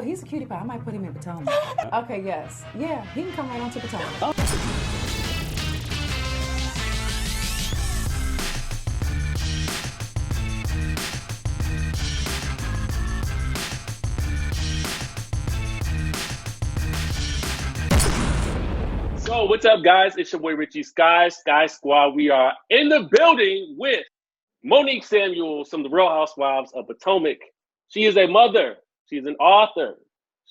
he's a cutie pie. I might put him in Potomac. Okay, yes. Yeah, he can come right on to Potomac. So what's up, guys? It's your boy Richie Skye, Skye Squad. We are in the building with Monique Samuels from the Real Housewives of Potomac. She is a mother. She is an author.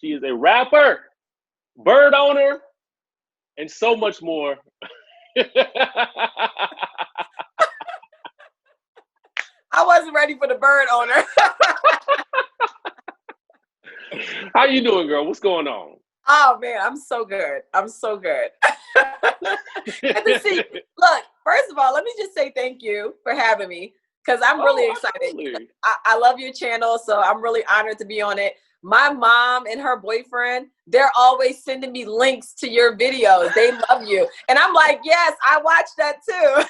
She is a rapper, bird owner, and so much more. I wasn't ready for the bird owner. How you doing, girl? What's going on? Oh man, I'm so good. I'm so good. Good to see you. Look, first of all, let me just say thank you for having me because I'm really excited. I love your channel, so I'm really honored to be on it. My mom and her boyfriend, they're always sending me links to your videos. They love you. And I'm like, yes, I watched that too.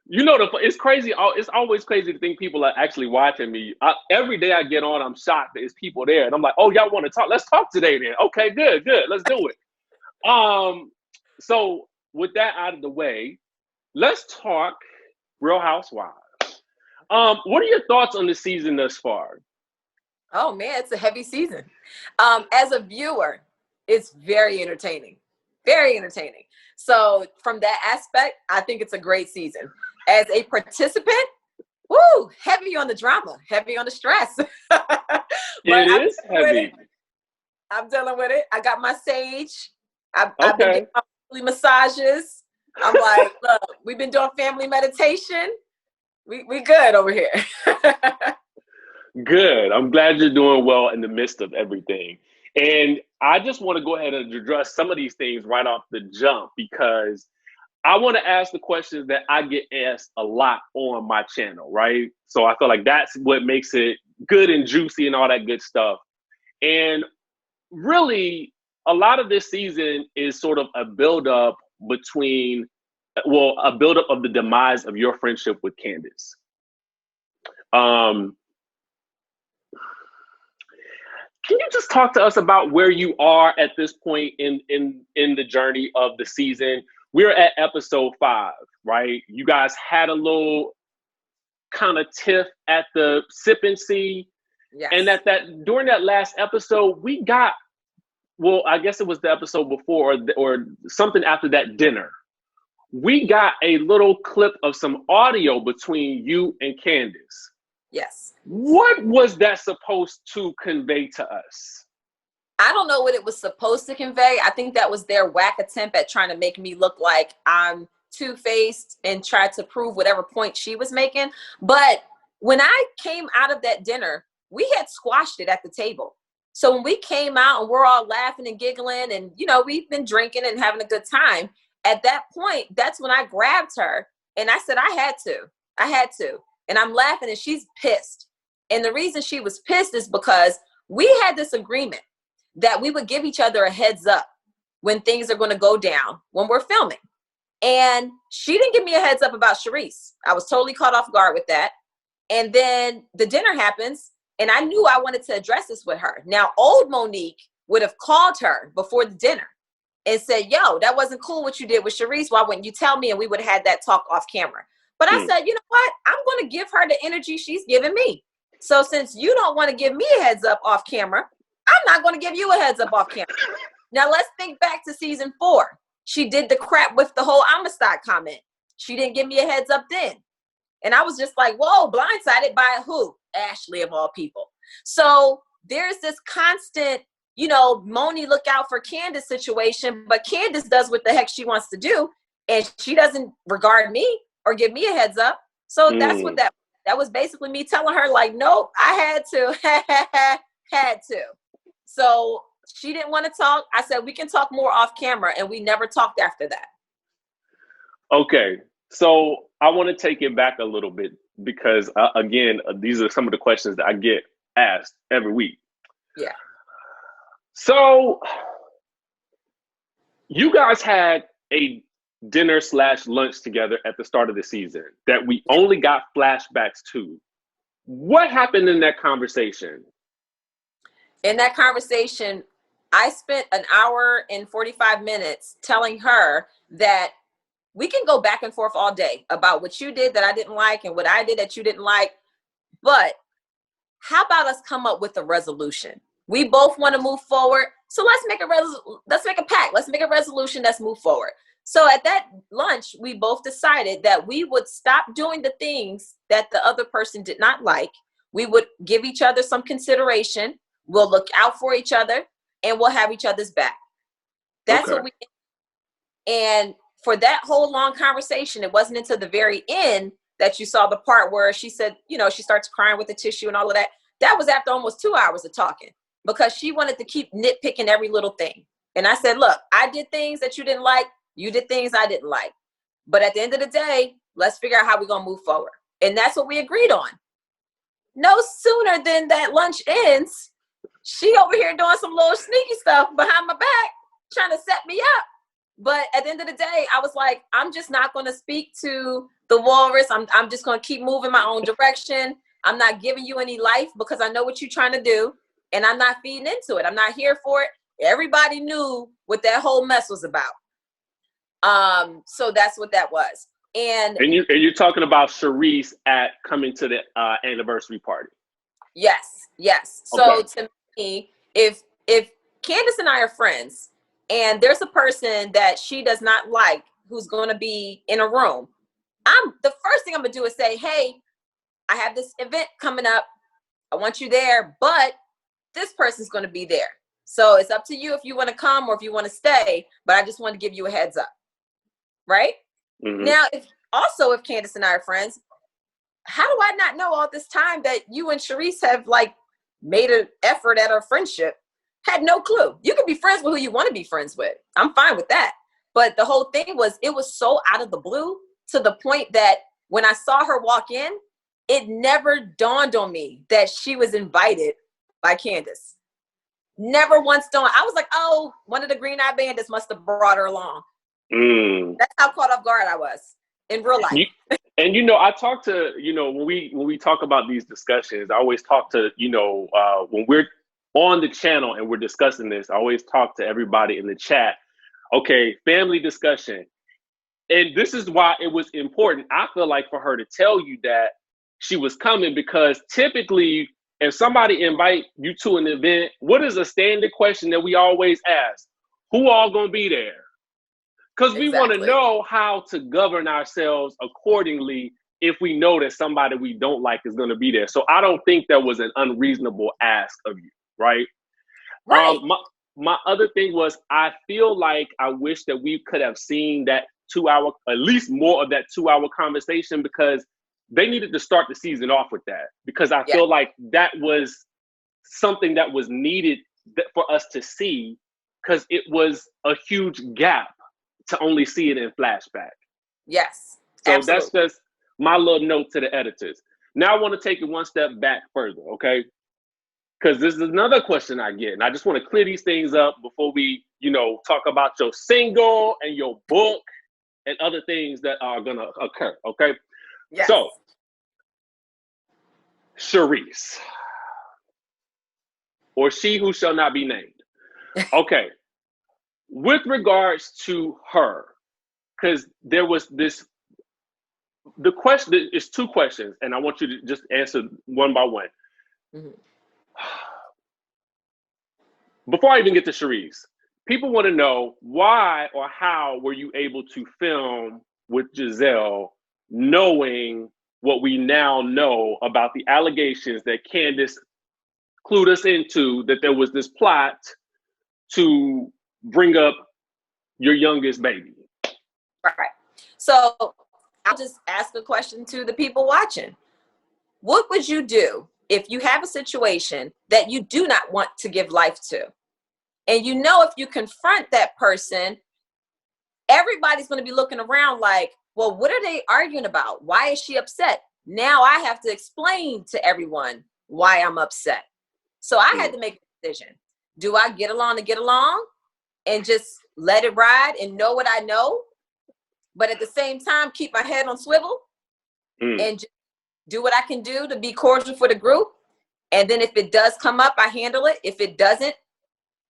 You know, it's crazy. It's always crazy to think people are actually watching me. Every day I get on, I'm shocked that there's people there. And I'm like, oh, y'all want to talk? Let's talk today then. Okay, good. Let's do it. So with that out of the way, let's talk Real Housewives. What are your thoughts on the season thus far? Oh man, it's a heavy season. As a viewer, it's very entertaining. Very entertaining. So from that aspect, I think it's a great season. As a participant, woo, heavy on the drama, heavy on the stress. It is heavy. I'm dealing with it. I got my sage. I've been getting my family massages. I'm like, look, we've been doing family meditation. We good over here. Good. I'm glad you're doing well in the midst of everything. And I just want to go ahead and address some of these things right off the jump because I want to ask the questions that I get asked a lot on my channel, right? So I feel like that's what makes it good and juicy and all that good stuff. And really, a lot of this season is sort of a buildup of the demise of your friendship with Candiace. Can you just talk to us about where you are at this point in the journey of the season? We're at episode 5, right? You guys had a little kind of tiff at the sip and see. Yes. And during that last episode, we got, well, I guess it was the episode before or something after that dinner. We got a little clip of some audio between you and Candiace. Yes. What was that supposed to convey to us? I don't know what it was supposed to convey. I think that was their whack attempt at trying to make me look like I'm two-faced and try to prove whatever point she was making. But when I came out of that dinner, we had squashed it at the table. So when we came out and we're all laughing and giggling and, you know, we've been drinking and having a good time. At that point, that's when I grabbed her and I said, I had to. And I'm laughing and she's pissed. And the reason she was pissed is because we had this agreement that we would give each other a heads up when things are going to go down when we're filming. And she didn't give me a heads up about Charisse. I was totally caught off guard with that. And then the dinner happens and I knew I wanted to address this with her. Now, old Monique would have called her before the dinner and said, yo, that wasn't cool what you did with Charisse. Why wouldn't you tell me? And we would have had that talk off camera. But I said, you know what? I'm going to give her the energy she's giving me. So since you don't want to give me a heads up off camera, I'm not going to give you a heads up off camera. Now let's think back to season 4. She did the crap with the whole Amistad comment. She didn't give me a heads up then. And I was just like, whoa, blindsided by who? Ashley of all people. So there's this constant, you know, Moni look out for Candiace situation, but Candiace does what the heck she wants to do. And she doesn't regard me or give me a heads up. So that's what that was basically me telling her like, nope, I had to. So she didn't want to talk. I said, we can talk more off camera. And we never talked after that. Okay. So I want to take it back a little bit because again, these are some of the questions that I get asked every week. Yeah. So you guys had a dinner/lunch together at the start of the season that we only got flashbacks to. What happened in that conversation? In that conversation, I spent an hour and 45 minutes telling her that we can go back and forth all day about what you did that I didn't like and what I did that you didn't like. But how about us come up with a resolution? We both want to move forward. So let's make a pact. Let's make a resolution. Let's move forward. So at that lunch, we both decided that we would stop doing the things that the other person did not like. We would give each other some consideration. We'll look out for each other and we'll have each other's back. That's what we did. And for that whole long conversation, it wasn't until the very end that you saw the part where she said, you know, she starts crying with the tissue and all of that. That was after almost 2 hours of talking because she wanted to keep nitpicking every little thing. And I said, look, I did things that you didn't like. You did things I didn't like. But at the end of the day, let's figure out how we're going to move forward. And that's what we agreed on. No sooner than that lunch ends, she over here doing some little sneaky stuff behind my back, trying to set me up. But at the end of the day, I was like, I'm just not going to speak to the walrus. I'm just going to keep moving my own direction. I'm not giving you any life because I know what you're trying to do. And I'm not feeding into it. I'm not here for it. Everybody knew what that whole mess was about. So that's what that was. And you're talking about Sharice at coming to the anniversary party. Yes. So to me, if Candiace and I are friends and there's a person that she does not like who's going to be in a room, the first thing I'm gonna do is say, hey, I have this event coming up. I want you there, but this person's going to be there. So it's up to you if you want to come or if you want to stay, but I just want to give you a heads up. Right? Mm-hmm. Now, if Candiace and I are friends, how do I not know all this time that you and Sharice have like made an effort at our friendship? Had no clue. You can be friends with who you want to be friends with. I'm fine with that. But the whole thing was, it was so out of the blue to the point that when I saw her walk in, it never dawned on me that she was invited by Candiace. Never once dawned. I was like, oh, one of the Green Eye Bandits must have brought her along. That's how caught off guard I was in real life. And I talk to, when we talk about these discussions, I always talk to, when we're on the channel and we're discussing this, I always talk to everybody in the chat. Okay, family discussion. And this is why it was important, I feel like, for her to tell you that she was coming, because typically if somebody invite you to an event, what is a standard question that we always ask? Who all gonna be there? Because we want to know how to govern ourselves accordingly if we know that somebody we don't like is going to be there. So I don't think that was an unreasonable ask of you, right? Right. My other thing was, I feel like I wish that we could have seen that 2 hour, at least more of that 2 hour conversation, because they needed to start the season off with that. Because I feel like that was something that was needed for us to see, because it was a huge gap to only see it in flashback. Yes. So absolutely. That's just my little note to the editors. Now I want to take it one step back further, okay? Because this is another question I get, and I just want to clear these things up before we, talk about your single and your book and other things that are going to occur, okay? Yes. So, Sharice, or she who shall not be named. Okay. With regards to her, because there was the question is two questions, and I want you to just answer one by one. Mm-hmm. Before I even get to Sharice, people want to know why or how were you able to film with Gizelle, knowing what we now know about the allegations that Candiace clued us into, that there was this plot to bring up your youngest baby. Right. So I'll just ask a question to the people watching. What would you do if you have a situation that you do not want to give life to? And if you confront that person, everybody's going to be looking around like, well, what are they arguing about? Why is she upset? Now I have to explain to everyone why I'm upset. So I had to make a decision. Do I get along to get along and just let it ride and know what I know, but at the same time, keep my head on swivel and just do what I can do to be cordial for the group? And then if it does come up, I handle it. If it doesn't,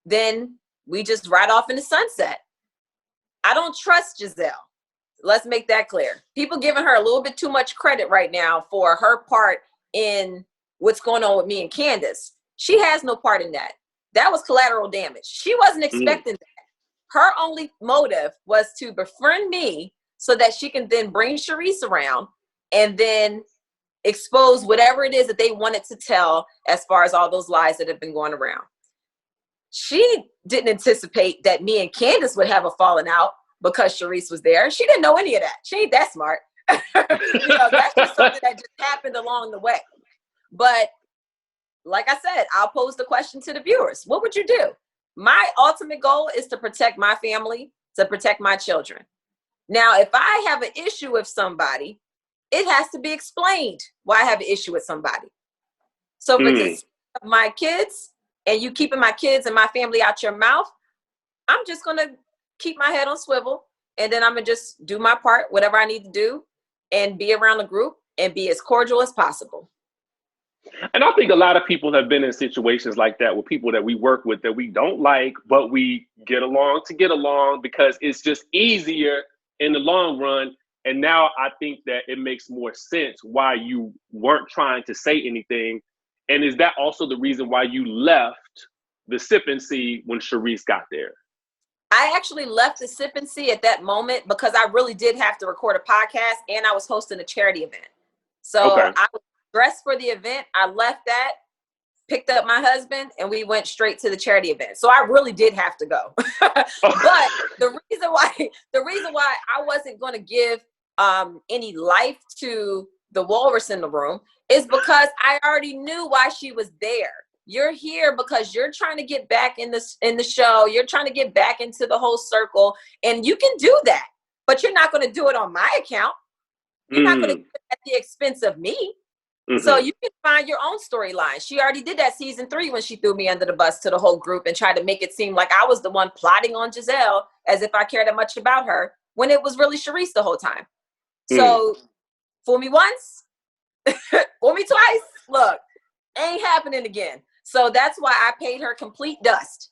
then we just ride off in the sunset. I don't trust Gizelle. Let's make that clear. People giving her a little bit too much credit right now for her part in what's going on with me and Candiace. She has no part in that. That was collateral damage. She wasn't expecting that. Her only motive was to befriend me so that she can then bring Charisse around and then expose whatever it is that they wanted to tell as far as all those lies that have been going around. She didn't anticipate that me and Candiace would have a falling out because Charisse was there. She didn't know any of that. She ain't that smart. That's just something that just happened along the way. But like I said, I'll pose the question to the viewers. What would you do? My ultimate goal is to protect my family, to protect my children. Now, if I have an issue with somebody, it has to be explained why I have an issue with somebody. So for this, my kids, and you keeping my kids and my family out your mouth, I'm just going to keep my head on swivel, and then I'm going to just do my part, whatever I need to do, and be around the group and be as cordial as possible. And I think a lot of people have been in situations like that with people that we work with that we don't like, but we get along to get along because it's just easier in the long run. And now I think that it makes more sense why you weren't trying to say anything. And is that also the reason why you left the Sip and See when Charisse got there? I actually left the Sip and See at that moment because I really did have to record a podcast and I was hosting a charity event. So I was dressed for the event. I left that, picked up my husband, and we went straight to the charity event. So I really did have to go. But the reason why I wasn't going to give any life to the walrus in the room is because I already knew why she was there. You're here because you're trying to get back in the show. You're trying to get back into the whole circle, and you can do that. But you're not going to do it on my account. You're not going to do it at the expense of me. So you can find your own storyline. She already did that season 3 when she threw me under the bus to the whole group and tried to make it seem like I was the one plotting on Gizelle as if I cared that much about her when it was really Charisse the whole time. So fool me once, fool me twice. Look, ain't happening again. So that's why I paid her complete dust.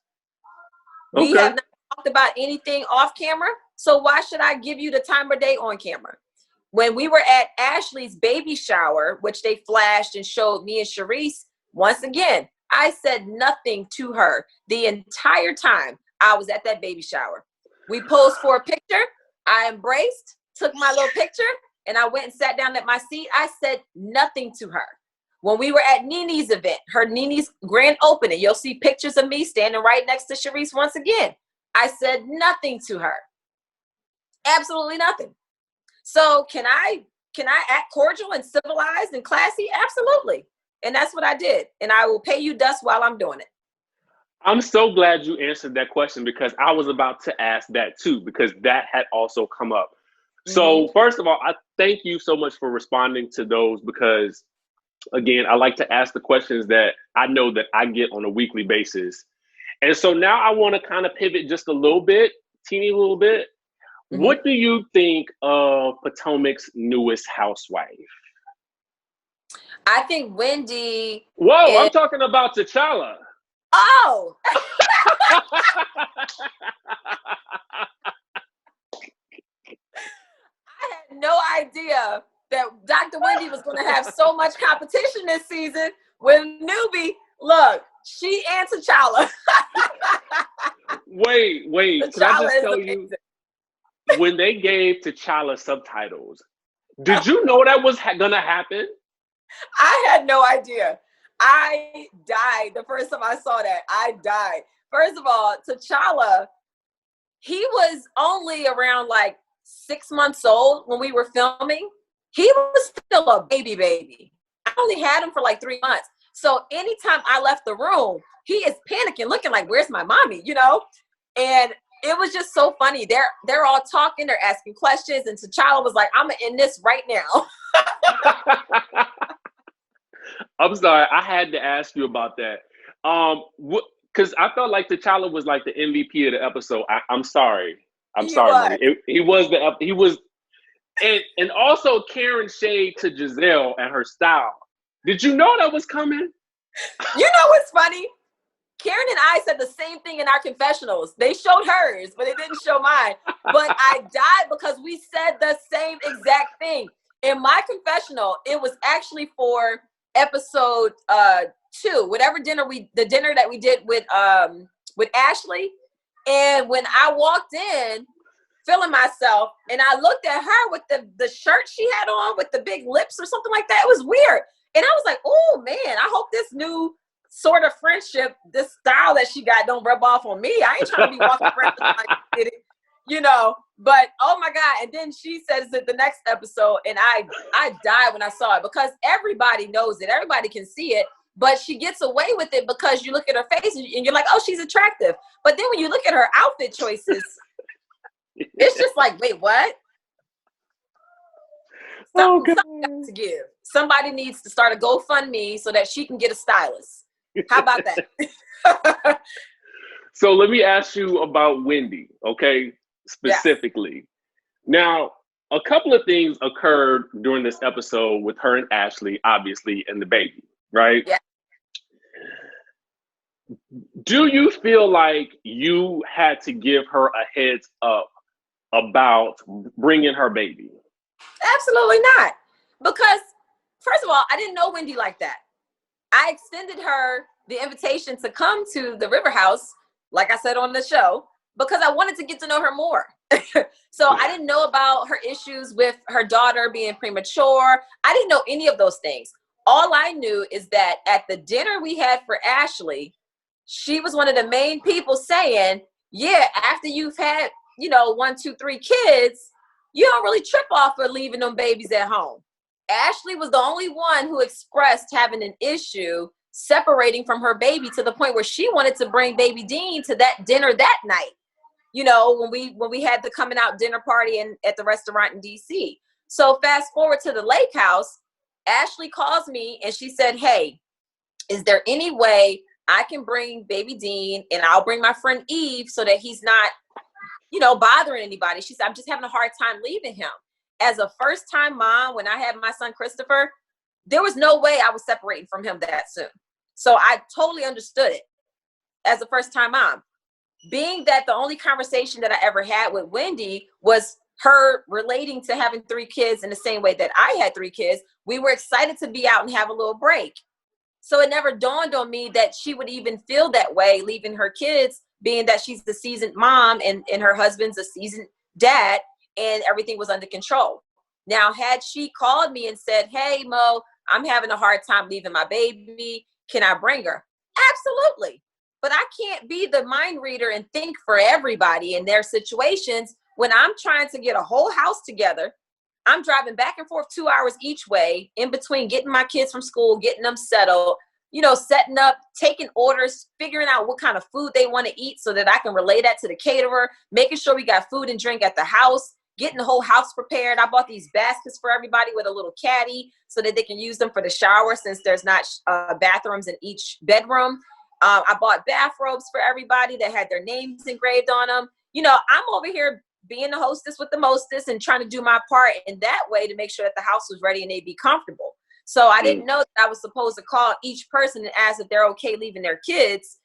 We have not talked about anything off camera. So why should I give you the time of day on camera? When we were at Ashley's baby shower, which they flashed and showed me and Charisse, once again, I said nothing to her the entire time I was at that baby shower. We posed for a picture. I embraced, took my little picture, and I went and sat down at my seat. I said nothing to her. When we were at Nene's event, her Nene's grand opening, you'll see pictures of me standing right next to Charisse once again. I said nothing to her. Absolutely nothing. So can I act cordial and civilized and classy? Absolutely. And that's what I did. And I will pay you dust while I'm doing it. I'm so glad you answered that question because I was about to ask that too, because that had also come up. So first of all, I thank you so much for responding to those because, again, I like to ask the questions that I know that I get on a weekly basis. And so now I want to kind of pivot just a little bit, teeny little bit. What do you think of Potomac's newest housewife? I think Wendy. Whoa, I'm talking about T'Challa. Oh! I had no idea that Dr. Wendy was going to have so much competition this season with newbie. Look, she and T'Challa. Wait. T'Challa can I just tell you? When they gave T'Challa subtitles, did you know that was gonna happen? I had no idea. I died the first time I saw that. I died. First of all, T'Challa, he was only around like 6 months old when we were filming. He was still a baby. I only had him for like 3 months. So anytime I left the room, he is panicking, looking like, where's my mommy, And it was just so funny. They're all talking, they're asking questions, and T'Challa was like, I'm gonna end this right now. I'm sorry, I had to ask you about that. Because I felt like T'Challa was like the MVP of the episode. I'm sorry. Monique. He was, and also Karen shade to Gizelle and her style. Did you know that was coming? You know what's funny? Karen and I said the same thing in our confessionals. They showed hers, but they didn't show mine. But I died because we said the same exact thing. In my confessional, it was actually for episode 2, whatever the dinner that we did with Ashley. And when I walked in, feeling myself, and I looked at her with the shirt she had on with the big lips or something like that. It was weird. And I was like, oh man, I hope this new sort of friendship, this style that she got don't rub off on me. I ain't trying to be walking around like it, you know. But oh my God. And then she says it the next episode, and I died when I saw it, because everybody knows it. Everybody can see it. But she gets away with it because you look at her face and you're like, oh, she's attractive. But then when you look at her outfit choices, it's just like, wait, what? Something got to give. Somebody needs to start a GoFundMe so that she can get a stylist. How about that? So let me ask you about Wendy, okay? Specifically. Yes. Now, a couple of things occurred during this episode with her and Ashley, obviously, and the baby, right? Yeah. Do you feel like you had to give her a heads up about bringing her baby? Absolutely not. Because, first of all, I didn't know Wendy like that. I extended her the invitation to come to the River House, like I said on the show, because I wanted to get to know her more. So I didn't know about her issues with her daughter being premature. I didn't know any of those things. All I knew is that at the dinner we had for Ashley, she was one of the main people saying, yeah, after you've had, 1, 2, 3 kids, you don't really trip off for leaving them babies at home. Ashley was the only one who expressed having an issue separating from her baby, to the point where she wanted to bring baby Dean to that dinner that night. When we had the coming out dinner party at the restaurant in DC. So fast forward to the lake house, Ashley calls me and she said, hey, is there any way I can bring baby Dean and I'll bring my friend Eve so that he's not, bothering anybody? She said, I'm just having a hard time leaving him. As a first-time mom, when I had my son Christopher, there was no way I was separating from him that soon. So I totally understood it as a first-time mom. Being that the only conversation that I ever had with Wendy was her relating to having 3 kids in the same way that I had 3 kids, we were excited to be out and have a little break. So it never dawned on me that she would even feel that way, leaving her kids, being that she's the seasoned mom and her husband's a seasoned dad, and everything was under control. Now, had she called me and said, hey, Mo, I'm having a hard time leaving my baby, can I bring her? Absolutely. But I can't be the mind reader and think for everybody in their situations when I'm trying to get a whole house together. I'm driving back and forth 2 hours each way, in between getting my kids from school, getting them settled, setting up, taking orders, figuring out what kind of food they want to eat so that I can relay that to the caterer, making sure we got food and drink at the house, getting the whole house prepared. I bought these baskets for everybody with a little caddy so that they can use them for the shower, since there's not bathrooms in each bedroom. I bought bathrobes for everybody that had their names engraved on them. I'm over here being the hostess with the mostest and trying to do my part in that way to make sure that the house was ready and they'd be comfortable. So I didn't know that I was supposed to call each person and ask if they're okay leaving their kids,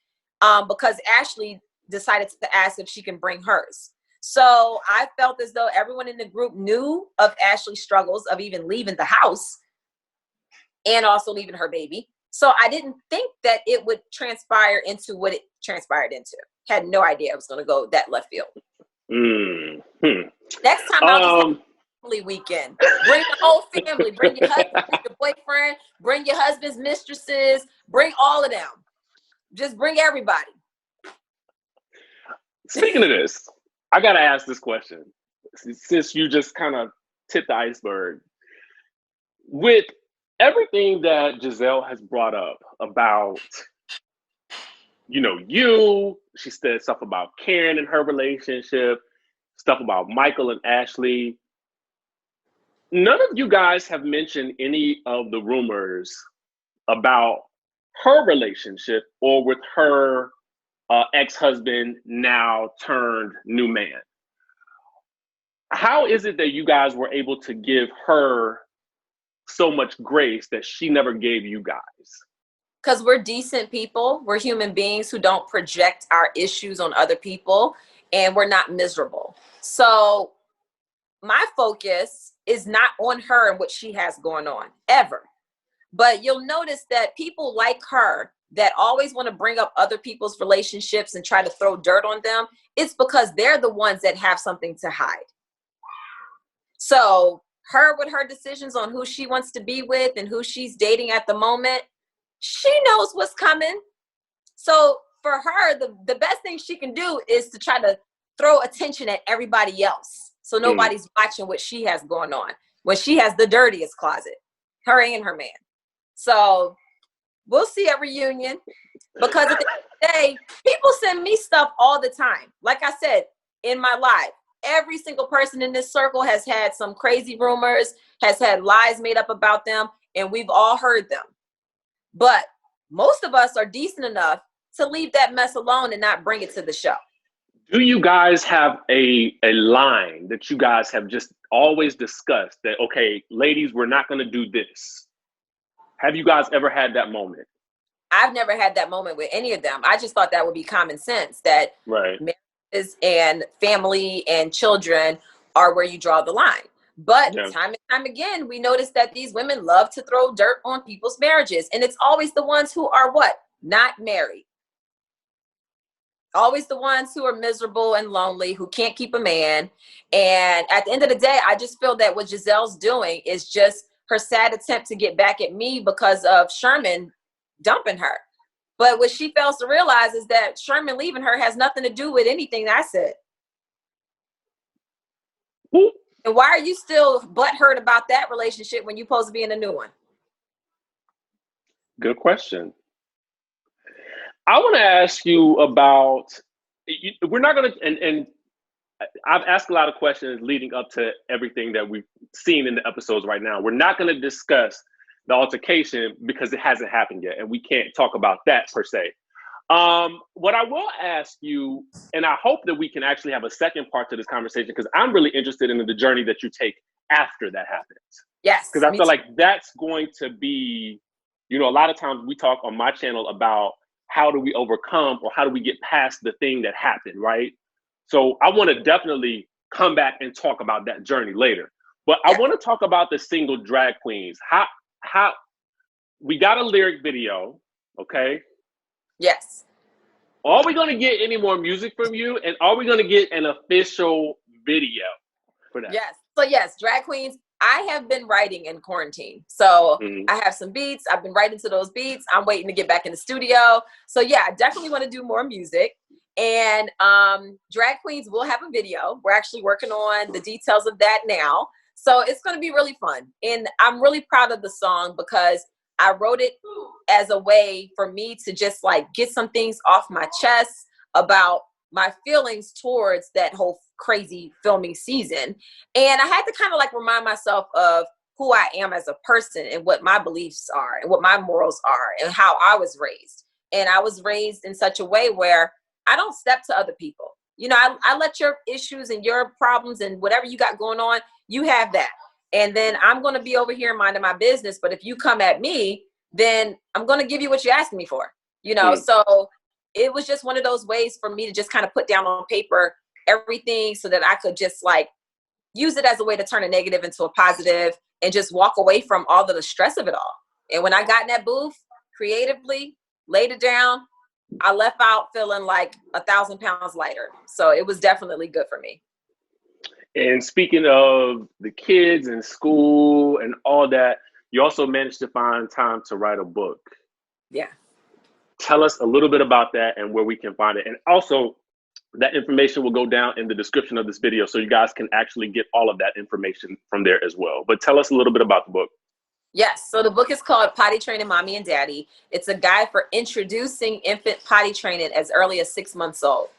because Ashley decided to ask if she can bring hers. So I felt as though everyone in the group knew of Ashley's struggles of even leaving the house and also leaving her baby. So I didn't think that it would transpire into what it transpired into. Had no idea it was going to go that left field. Mm-hmm. Next time I'll just have a family weekend. Bring the whole family. Bring your husband, bring your boyfriend, bring your husband's mistresses, bring all of them. Just bring everybody. Speaking of this, I got to ask this question. Since you just kind of tipped the iceberg. With everything that Gizelle has brought up about, she said stuff about Karen and her relationship, stuff about Michael and Ashley. None of you guys have mentioned any of the rumors about her relationship or with her ex-husband, now turned new man. How is it that you guys were able to give her so much grace that she never gave you guys? because we're decent people. We're human beings who don't project our issues on other people, and we're not miserable. So my focus is not on her and what she has going on, ever. But you'll notice that people like her that always want to bring up other people's relationships and try to throw dirt on them, it's because they're the ones that have something to hide. So her with her decisions on who she wants to be with and who she's dating at the moment, she knows what's coming. So for her, the best thing she can do is to try to throw attention at everybody else. So nobody's watching what she has going on when she has the dirtiest closet, her and her man. So we'll see at reunion, because at the end of the day, people send me stuff all the time. Like I said, in my life, every single person in this circle has had some crazy rumors, has had lies made up about them, and we've all heard them. But most of us are decent enough to leave that mess alone and not bring it to the show. Do you guys have a line that you guys have just always discussed that, okay, ladies, we're not going to do this? Have you guys ever had that moment? I've never had that moment with any of them. I just thought that would be common sense, that marriages and family and children are where you draw the line. But time and time again, we notice that these women love to throw dirt on people's marriages. And it's always the ones who are what? Not married. Always the ones who are miserable and lonely, who can't keep a man. And at the end of the day, I just feel that what Gizelle's doing is just her sad attempt to get back at me because of Sherman dumping her. But what she fails to realize is that Sherman leaving her has nothing to do with anything that I said. And why are you still butthurt about that relationship when you're supposed to be in a new one? Good question. I want to ask you about, we're not going to, and I've asked a lot of questions leading up to everything that we've seen in the episodes right now. We're not going to discuss the altercation because it hasn't happened yet, and we can't talk about that per se. What I will ask you, and I hope that we can actually have a second part to this conversation, because I'm really interested in the journey that you take after that happens. Yes. Because I feel like that's going to be, a lot of times we talk on my channel about how do we overcome or how do we get past the thing that happened, right? So I want to definitely come back and talk about that journey later. But I want to talk about the single drag queens. How we got a lyric video, okay? Yes. Are we going to get any more music from you? And are we going to get an official video for that? Yes. So yes, drag queens. I have been writing in quarantine. So I have some beats. I've been writing to those beats. I'm waiting to get back in the studio. So yeah, I definitely want to do more music. And drag queens will have a video. We're actually working on the details of that now. So it's going to be really fun. And I'm really proud of the song because I wrote it as a way for me to just like get some things off my chest about my feelings towards that whole crazy filming season. And I had to kind of like remind myself of who I am as a person and what my beliefs are and what my morals are and how I was raised. And I was raised in such a way where I don't step to other people. I let your issues and your problems and whatever you got going on, you have that. And then I'm going to be over here minding my business. But if you come at me, then I'm going to give you what you're asking me for, So it was just one of those ways for me to just kind of put down on paper everything so that I could just like use it as a way to turn a negative into a positive and just walk away from all of the stress of it all. And when I got in that booth, creatively laid it down, I left out feeling like 1,000 pounds lighter. So it was definitely good for me. And speaking of the kids and school and all that, you also managed to find time to write a book. Yeah. Tell us a little bit about that and where we can find it. And also, that information will go down in the description of this video so you guys can actually get all of that information from there as well. But tell us a little bit about the book. Yes. So the book is called Potty Training Mommy and Daddy. It's a guide for introducing infant potty training as early as 6 months old.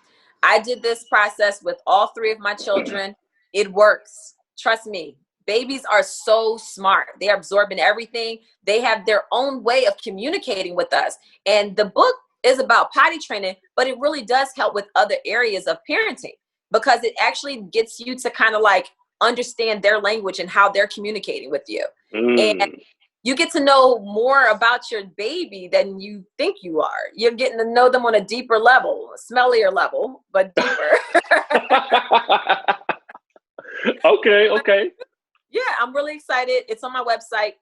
I did this process with all 3 of my children. It works. Trust me. Babies are so smart. They're absorbing everything. They have their own way of communicating with us. And the book is about potty training, but it really does help with other areas of parenting because it actually gets you to kind of like understand their language and how they're communicating with you. And you get to know more about your baby than you think you are. You're getting to know them on a deeper level, a smellier level, but deeper. Okay. Yeah, I'm really excited. It's on my website,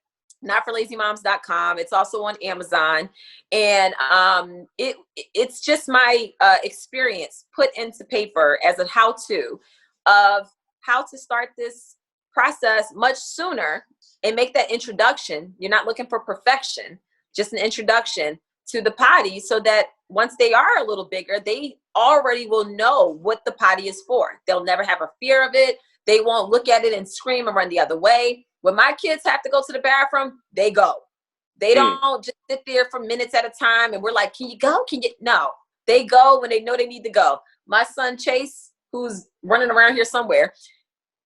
notforlazymoms.com. It's also on Amazon. And it's just my experience put into paper as a how-to of how to start this process much sooner and make that introduction. You're not looking for perfection, just an introduction to the potty, so that once they are a little bigger, they already will know what the potty is for. They'll never have a fear of it. They won't look at it and scream and run the other way. When my kids have to go to the bathroom, they go. They don't just sit there for minutes at a time and we're like, can you go? No, they go when they know they need to go. My son Chase, who's running around here somewhere,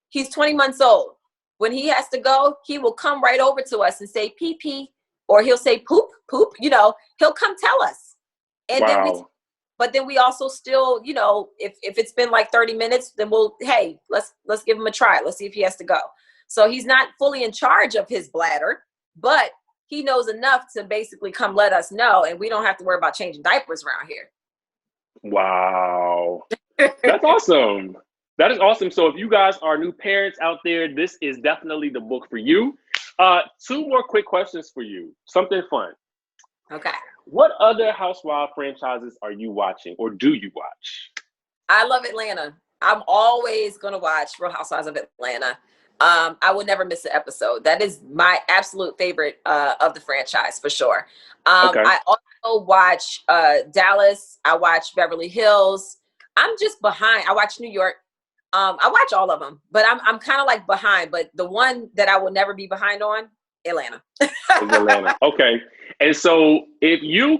he's 20 months old. When he has to go, he will come right over to us and say pee pee, or he'll say poop, poop, he'll come tell us. And then we also still, if it's been like 30 minutes, then let's give him a try. Let's see if he has to go. So he's not fully in charge of his bladder, but he knows enough to basically come let us know, and we don't have to worry about changing diapers around here. Wow. That's awesome. That is awesome. So if you guys are new parents out there, this is definitely the book for you. 2 more quick questions for you. Something fun. Okay. What other Housewives franchises are you watching, or do you watch? I love Atlanta. I'm always going to watch Real Housewives of Atlanta. I will never miss an episode. That is my absolute favorite of the franchise, for sure. Okay. I also watch Dallas. I watch Beverly Hills. I'm just behind. I watch New York. I watch all of them, but I'm kind of like behind. But the one that I will never be behind on, Atlanta. Atlanta. Okay. And so if you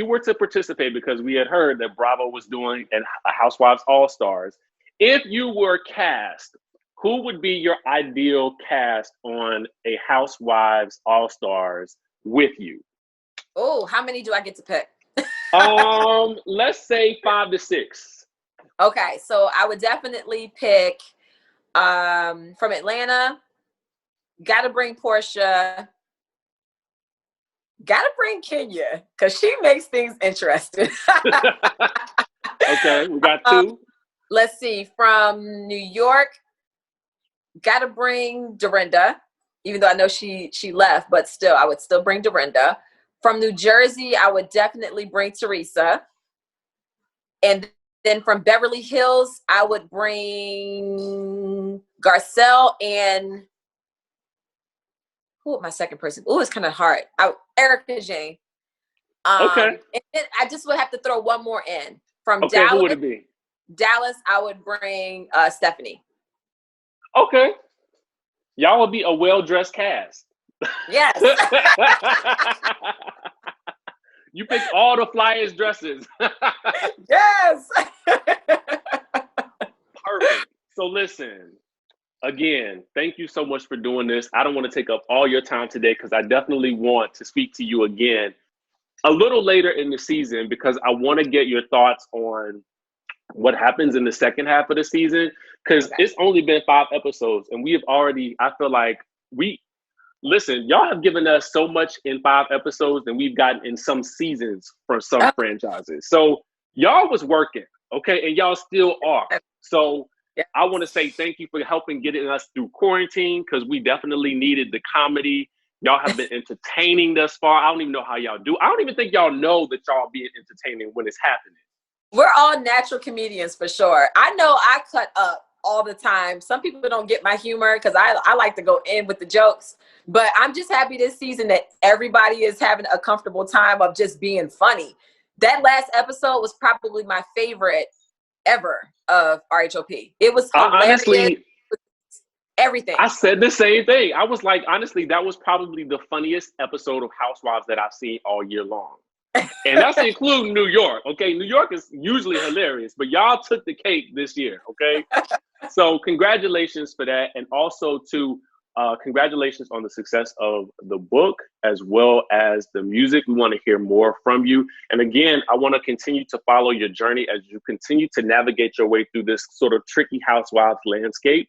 were to participate, because we had heard that Bravo was doing a Housewives All-Stars, if you were cast, who would be your ideal cast on a Housewives All-Stars with you? Oh, how many do I get to pick? Let's say 5 to 6. Okay, so I would definitely pick from Atlanta. Got to bring Porsha. Got to bring Kenya, because she makes things interesting. Okay, we got 2. Let's see. From New York, got to bring Dorinda, even though I know she left, but still, I would still bring Dorinda. From New Jersey, I would definitely bring Teresa. And then from Beverly Hills, I would bring Garcelle and who was my second person? Oh, it's kind of hard. Erica Jane. Okay. And then I just would have to throw one more in. From Dallas, who would it be? Dallas, I would bring Stephanie. Okay. Y'all would be a well-dressed cast. Yes. You picked all the flyest dresses. Yes. Perfect. So listen, again, thank you so much for doing this. I don't want to take up all your time today, because I definitely want to speak to you again a little later in the season, because I want to get your thoughts on what happens in the second half of the season, because it's only been 5 episodes and we have already, I feel like y'all have given us so much in 5 episodes than we've gotten in some seasons from some franchises. So y'all was working, okay? And y'all still are. So I want to say thank you for helping getting us through quarantine, because we definitely needed the comedy. Y'all have been entertaining thus far. I don't even know how y'all do. I don't even think y'all know that y'all being entertaining when it's happening. We're all natural comedians, for sure. I know I cut up all the time. Some people don't get my humor, because I like to go in with the jokes. But I'm just happy this season that everybody is having a comfortable time of just being funny. That last episode was probably my favorite ever of RHOP. It was hilarious. Honestly, everything. I said the same thing. I was like, honestly, that was probably the funniest episode of Housewives that I've seen all year long. And that's including New York. Okay, New York is usually hilarious, but y'all took the cake this year. Okay, so congratulations for that, and also to congratulations on the success of the book as well as the music. We want to hear more from you, and again, I want to continue to follow your journey as you continue to navigate your way through this sort of tricky Housewives landscape.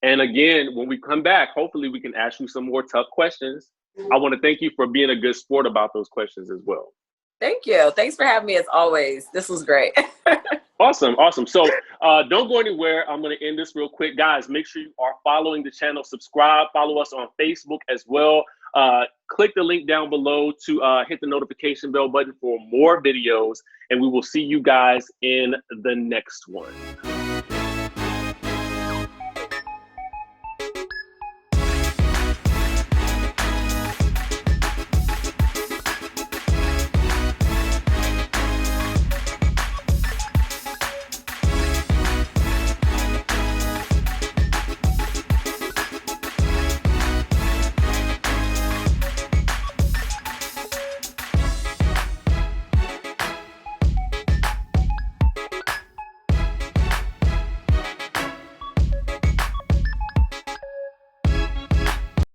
And again, when we come back, hopefully we can ask you some more tough questions. I want to thank you for being a good sport about those questions as well. Thank you. Thanks for having me as always. This was great. Awesome. So don't go anywhere. I'm going to end this real quick. Guys, make sure you are following the channel. Subscribe. Follow us on Facebook as well. Click the link down below to hit the notification bell button for more videos. And we will see you guys in the next one.